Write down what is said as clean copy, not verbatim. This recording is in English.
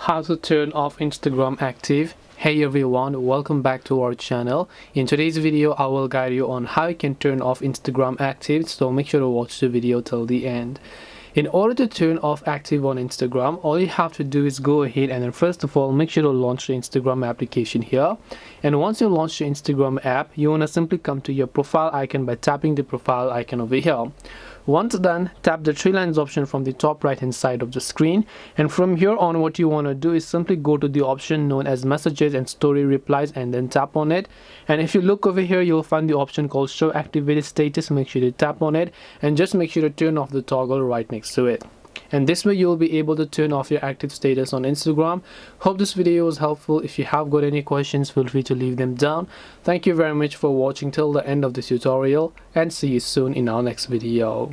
How to turn off Instagram active. Hey everyone, welcome back to our channel. In today's video I will guide you on how you can turn off Instagram active, so make sure to watch the video till the end. In order to turn off active on Instagram, all you have to do is go ahead and then first of all make sure to launch the Instagram application here. And once you launch the Instagram app, you want to simply come to your profile icon by tapping the profile icon over here. Once done, tap the three lines option from the top right hand side of the screen, and from here on what you want to do is simply go to the option known as messages and story replies and then tap on it. And if you look over here, you'll find the option called show activated status. Make sure to tap on it and just make sure to turn off the toggle right next to it. And this way you'll be able to turn off your active status on Instagram. Hope this video was helpful. If you have got any questions, feel free to leave them down. Thank you very much for watching till the end of this tutorial, and see you soon in our next video.